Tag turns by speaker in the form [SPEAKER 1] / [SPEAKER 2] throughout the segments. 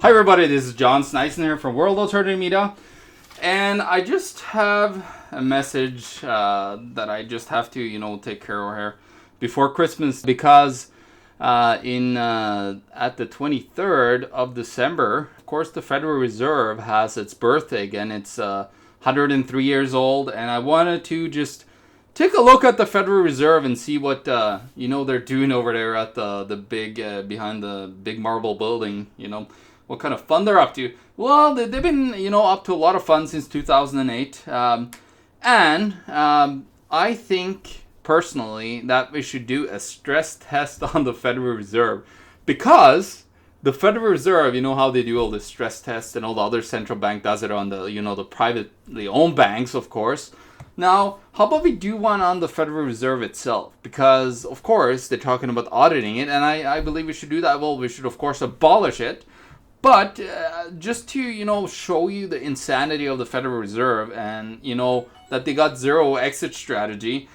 [SPEAKER 1] Hi everybody, this is John Snyson here from World Alternative Media, and I just have a message that I just have to, take care of here before Christmas, because at the 23rd of December, of course, the Federal Reserve has its birthday again. It's 103 years old, and I wanted to just take a look at the Federal Reserve and see what they're doing over there at the big behind the big marble building. What kind of fun they're up to. Well, they've been up to a lot of fun since 2008, and I think personally that we should do a stress test on the Federal Reserve, because the Federal Reserve, you know how they do all this stress tests, and all the other central bank does it on the the privately owned banks, of course. Now, how about we do one on the Federal Reserve itself? Because, of course, they're talking about auditing it, and I believe we should do that. Well, we should, of course, abolish it. But just to, show you the insanity of the Federal Reserve, and, that they got zero exit strategy.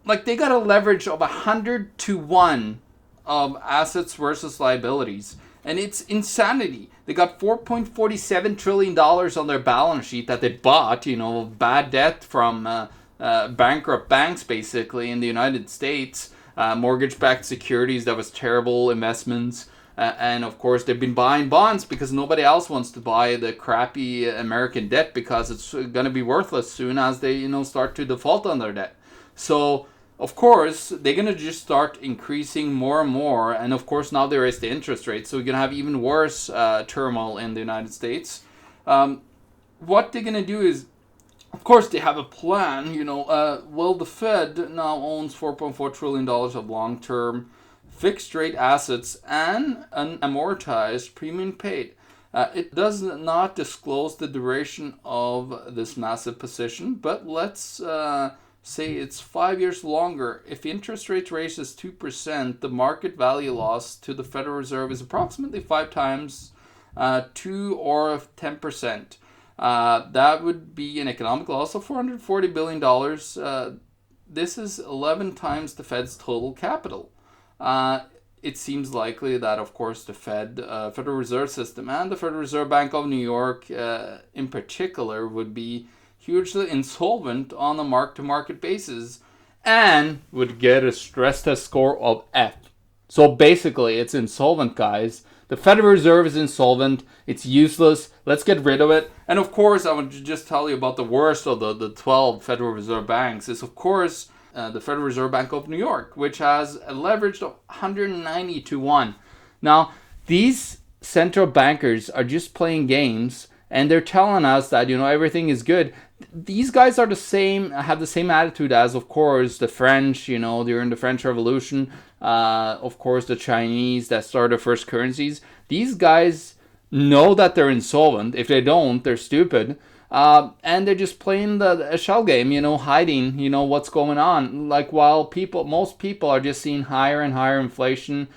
[SPEAKER 1] Like, they got a leverage of 100 to 1 of assets versus liabilities. And it's insanity. They got $4.47 trillion on their balance sheet that they bought, bad debt from bankrupt banks, basically, in the United States. Mortgage-backed securities, that was terrible investments. And, of course, they've been buying bonds because nobody else wants to buy the crappy American debt, because it's going to be worthless soon as they, start to default on their debt. So, of course, they're going to just start increasing more and more. And, of course, now they raise the interest rate. So we're going to have even worse turmoil in the United States. What they're going to do is, of course, they have a plan. The Fed now owns $4.4 trillion of long-term fixed rate assets and an amortized premium paid. It does not disclose the duration of this massive position, but let's say it's 5 years longer. If interest rate raises 2%, the market value loss to the Federal Reserve is approximately 5 times 2 or 10%. That would be an economic loss of $440 billion. This is 11 times the Fed's total capital. It seems likely that, of course, the Federal Reserve System and the Federal Reserve Bank of New York in particular would be hugely insolvent on a mark-to-market basis and would get a stress test score of F. So basically, it's insolvent, guys. The Federal Reserve is insolvent. It's useless. Let's get rid of it. And, of course, I want to just tell you about the worst of the 12 Federal Reserve banks is, of course, the Federal Reserve Bank of New York, which has a leverage of 190 to 1. Now, these central bankers are just playing games, and they're telling us that, everything is good. These guys are have the same attitude as, of course, the French, during the French Revolution, of course, the Chinese that started first currencies. These guys know that they're insolvent. If they don't, they're stupid. And they're just playing the shell game, hiding, what's going on. Like, while most people are just seeing higher and higher inflation,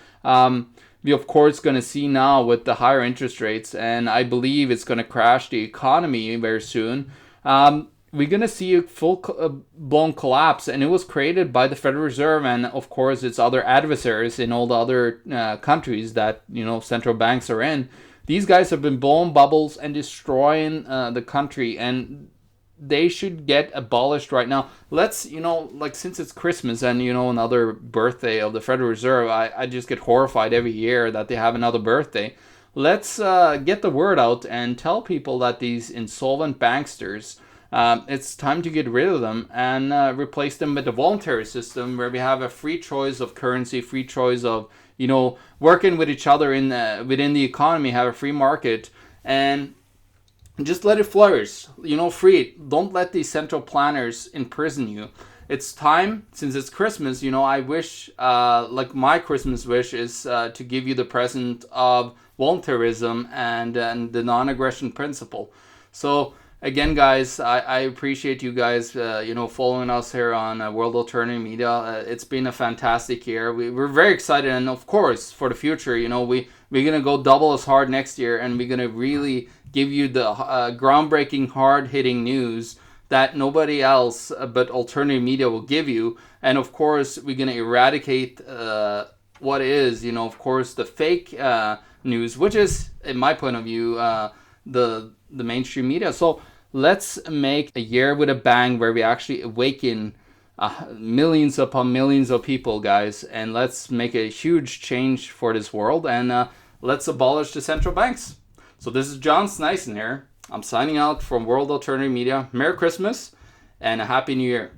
[SPEAKER 1] we, of course, going to see now with the higher interest rates, and I believe it's going to crash the economy very soon. We're going to see a full-blown collapse, and it was created by the Federal Reserve and, of course, its other adversaries in all the other countries that, central banks are in. These guys have been blowing bubbles and destroying the country, and they should get abolished right now. Let's, since it's Christmas and, another birthday of the Federal Reserve, I just get horrified every year that they have another birthday. Let's get the word out and tell people that these insolvent banksters, it's time to get rid of them and replace them with a voluntary system where we have a free choice of currency, free choice of working with each other within the economy, have a free market, and just let it flourish. Free it. Don't let these central planners imprison you. It's time, since it's Christmas, I wish, my Christmas wish is to give you the present of voluntarism and the non-aggression principle. So, again, guys, I appreciate you guys, following us here on World Alternative Media. It's been a fantastic year. We're very excited, and of course, for the future, we're gonna go double as hard next year, and we're gonna really give you the groundbreaking, hard-hitting news that nobody else but Alternative Media will give you. And of course, we're gonna eradicate what is, of course, the fake news, which is, in my point of view, the mainstream media. So let's make a year with a bang where we actually awaken millions upon millions of people, guys, and let's make a huge change for this world, and let's abolish the central banks. So this is John Sneisen here. I'm signing out from World Alternative Media. Merry Christmas and a Happy New Year.